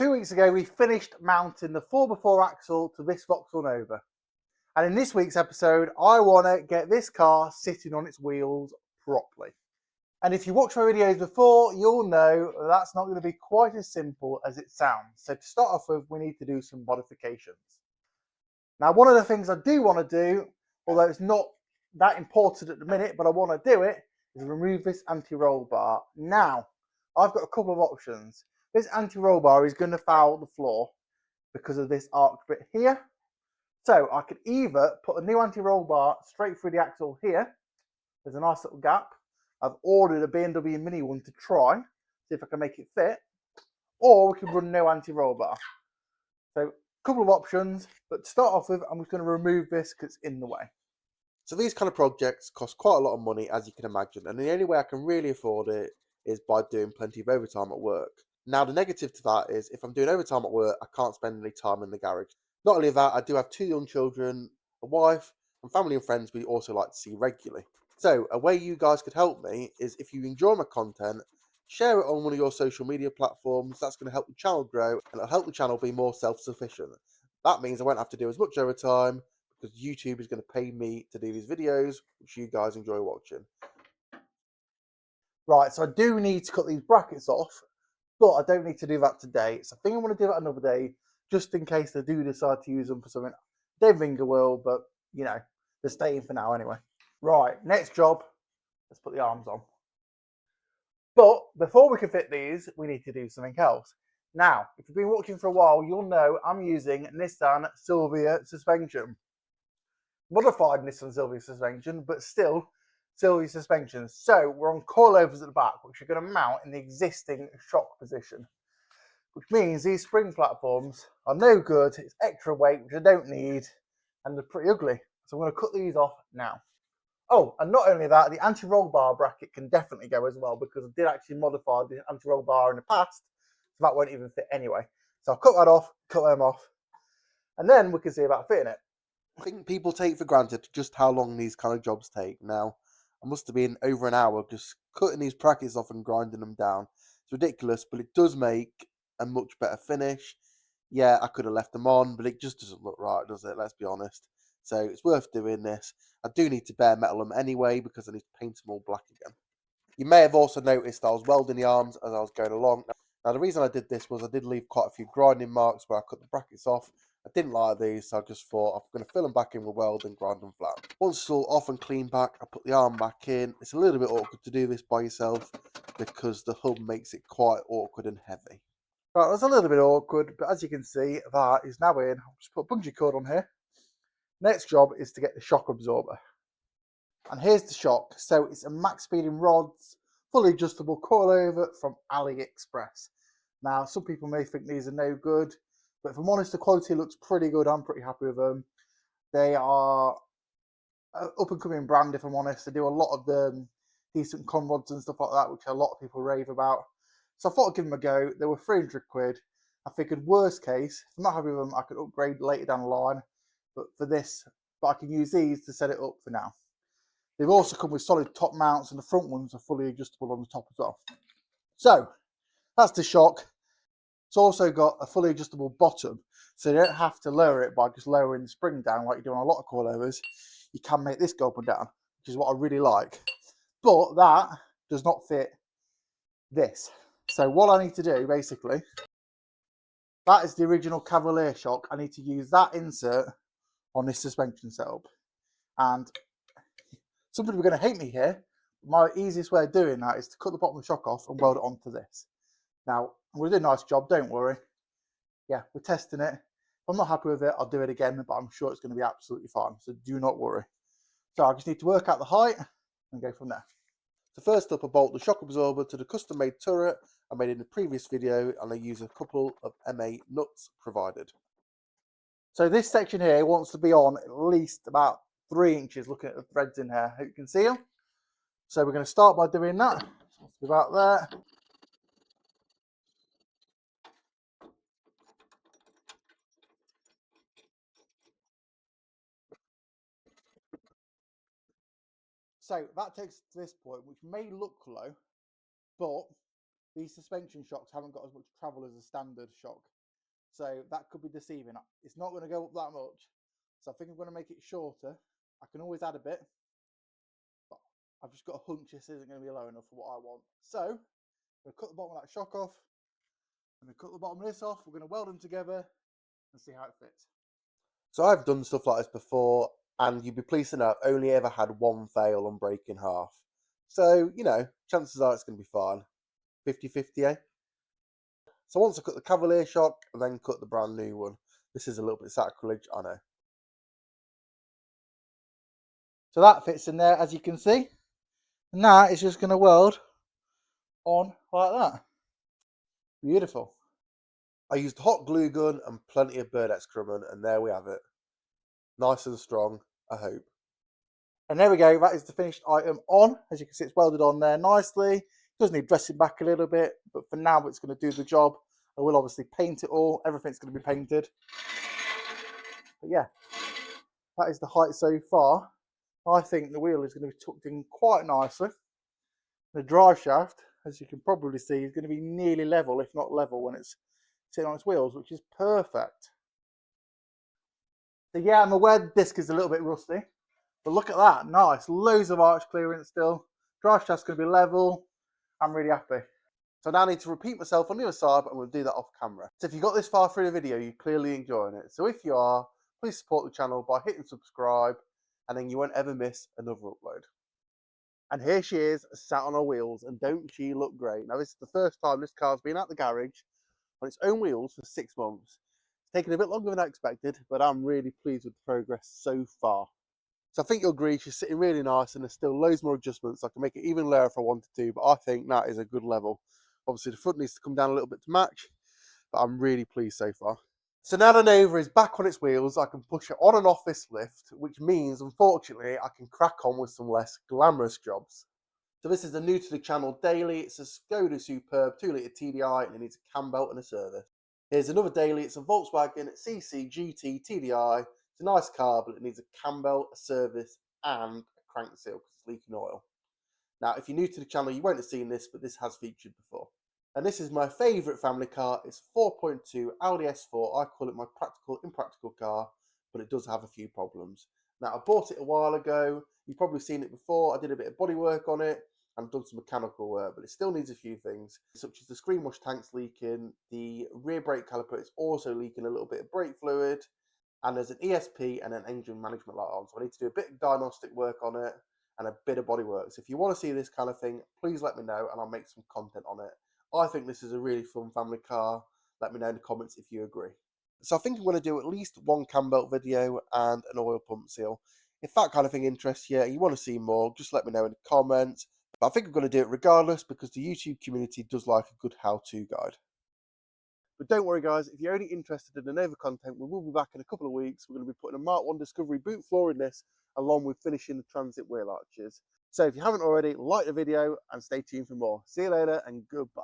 2 weeks ago, we finished mounting the 4x4 axle to this Vauxhall Nova. And in this week's episode, I want to get this car sitting on its wheels properly. And if you watched my videos before, you'll know that's not going to be quite as simple as it sounds. So to start off with, we need to do some modifications. Now, one of the things I do want to do, although it's not that important at the minute, but I want to do it, is remove this anti-roll bar. Now, I've got a couple of options. This anti-roll bar is going to foul the floor because of this arc bit here. So I could either put a new anti-roll bar straight through the axle here. There's a nice little gap. I've ordered a B&W Mini one to try, see if I can make it fit. Or we can run no anti-roll bar. So a couple of options, but to start off with, I'm just going to remove this because it's in the way. So these kind of projects cost quite a lot of money, as you can imagine, and the only way I can really afford it is by doing plenty of overtime at work. Now, the negative to that is if I'm doing overtime at work, I can't spend any time in the garage. Not only that, I do have 2 young children, a wife, and family and friends we also like to see regularly. So a way you guys could help me is if you enjoy my content, share it on one of your social media platforms. That's going to help the channel grow and it'll help the channel be more self-sufficient. That means I won't have to do as much overtime because YouTube is going to pay me to do these videos, which you guys enjoy watching. Right, so I do need to cut these brackets off, but I don't need to do that today. So I think I'm going to do that another day, just in case they do decide to use them for something. I don't think I will, but, you know, they're staying for now anyway. Right, next job, let's put the arms on. But before we can fit these, we need to do something else. Now, if you've been watching for a while, you'll know I'm using Nissan Silvia suspension. Modified Nissan Silvia suspension, but still Silvia suspension. So we're on coilovers at the back, which are going to mount in the existing shock position. Which means these spring platforms are no good, it's extra weight, which I don't need, and they're pretty ugly. So I'm going to cut these off now. Oh, and not only that, the anti-roll bar bracket can definitely go as well because I did actually modify the anti-roll bar in the past, so that won't even fit anyway. So I'll cut that off, cut them off, and then we can see about fitting it. I think people take for granted just how long these kind of jobs take. Now, I must have been over an hour just cutting these brackets off and grinding them down. It's ridiculous, but it does make a much better finish. Yeah, I could have left them on, but it just doesn't look right, does it? Let's be honest. So it's worth doing this. I do need to bare metal them anyway because I need to paint them all black again. You may have also noticed I was welding the arms as I was going along. Now, the reason I did this was I did leave quite a few grinding marks where I cut the brackets off. I didn't like these, so I just thought I'm going to fill them back in with weld and grind them flat. Once it's all off and clean back, I put the arm back in. It's a little bit awkward to do this by yourself because the hub makes it quite awkward and heavy. Right, that's a little bit awkward, but as you can see, that is now in. I'll just put a bungee cord on here. Next job is to get the shock absorber. And here's the shock. So it's a max speeding rods, fully adjustable coilover from AliExpress. Now, some people may think these are no good, but if I'm honest, the quality looks pretty good. I'm pretty happy with them. They are an up and coming brand, if I'm honest. They do a lot of the decent con rods and stuff like that, which a lot of people rave about. So I thought I'd give them a go. They were 300 quid. I figured worst case, if I'm not happy with them, I could upgrade later down the line. But for this, I can use these to set it up for now. They've also come with solid top mounts and the front ones are fully adjustable on the top as well. So that's the shock. It's also got a fully adjustable bottom, so you don't have to lower it by just lowering the spring down like you do on a lot of coilovers. You can make this go up and down, which is what I really like. But that does not fit this. So what I need to do, basically, that is the original Cavalier shock. I need to use that insert on this suspension setup. And some people are going to hate me here. My easiest way of doing that is to cut the bottom of the shock off and weld it onto this. Now, I'm going to do a nice job, don't worry. Yeah, we're testing it. If I'm not happy with it, I'll do it again, but I'm sure it's going to be absolutely fine, so do not worry. So I just need to work out the height and go from there. So first up, I bolt the shock absorber to the custom-made turret I made in the previous video, and I use a couple of MA nuts provided. So this section here wants to be on at least about 3 inches, looking at the threads in here. Hope you can see them. So we're going to start by doing that. It's about there. So that takes us to this point, which may look low, but these suspension shocks haven't got as much travel as a standard shock. So that could be deceiving. It's not going to go up that much. So I think I'm going to make it shorter. I can always add a bit. But I've just got a hunch this isn't going to be low enough for what I want. So I'm going to cut the bottom of that shock off. I'm going to cut the bottom of this off. We're going to weld them together and see how it fits. So I've done stuff like this before, and you'd be pleased to know I've only ever had one fail on breaking half. So, you know, chances are it's going to be fine. 50-50, eh? So once I cut the Cavalier shock, I then cut the brand new one. This is a little bit sacrilege, I know. So that fits in there, as you can see. Now it's just going to weld on like that. Beautiful. I used a hot glue gun and plenty of bird excrement, and there we have it. Nice and strong, I hope. And there we go, that is the finished item on. As you can see, it's welded on there nicely. It does need dressing back a little bit, but for now it's going to do the job. I will obviously paint it all. Everything's going to be painted. But yeah, that is the height so far. I think the wheel is going to be tucked in quite nicely. The drive shaft, as you can probably see, is going to be nearly level, if not level, when it's sitting on its wheels, which is perfect. So yeah, I'm aware the disc is a little bit rusty, but look at that, nice, loads of arch clearance still. Drive shaft's going to be level. I'm really happy. So now I need to repeat myself on the other side, but I'm going to do that off camera. So if you got this far through the video, you're clearly enjoying it. So if you are, please support the channel by hitting subscribe, and then you won't ever miss another upload. And here she is, sat on her wheels, and don't she look great? Now this is the first time this car's been at the garage on its own wheels for 6 months. It's taken a bit longer than I expected, but I'm really pleased with the progress so far. So I think you'll agree she's sitting really nice, and there's still loads more adjustments. I can make it even lower if I wanted to, but I think that is a good level. Obviously the front needs to come down a little bit to match, but I'm really pleased so far. So now the Nova is back on its wheels, I can push it on and off this lift, which means, unfortunately, I can crack on with some less glamorous jobs. So this is a new to the channel daily. It's a Skoda Superb 2-litre TDI, and it needs a cam belt and a service. Here's another daily. It's a Volkswagen CC GT TDI. It's a nice car, but it needs a cam belt, a service, and a crank seal because it's leaking oil. Now, if you're new to the channel, you won't have seen this, but this has featured before. And this is my favourite family car. It's 4.2 Audi S4. I call it my practical, impractical car, but it does have a few problems. Now, I bought it a while ago. You've probably seen it before. I did a bit of bodywork on it and done some mechanical work, but it still needs a few things, such as the screen wash tank's leaking, the rear brake caliper is also leaking a little bit of brake fluid, and there's an ESP and an engine management light on. So I need to do a bit of diagnostic work on it and a bit of bodywork. So if you want to see this kind of thing, please let me know and I'll make some content on it. I think this is a really fun family car. Let me know in the comments if you agree. So I think I'm going to do at least one cam belt video and an oil pump seal. If that kind of thing interests you and you want to see more, just let me know in the comments. But I think I'm going to do it regardless because the YouTube community does like a good how-to guide. But don't worry guys, if you're only interested in the Nova content, we will be back in a couple of weeks. We're going to be putting a Mark 1 Discovery boot floor in this, along with finishing the transit wheel arches. So if you haven't already, like the video and stay tuned for more. See you later and goodbye.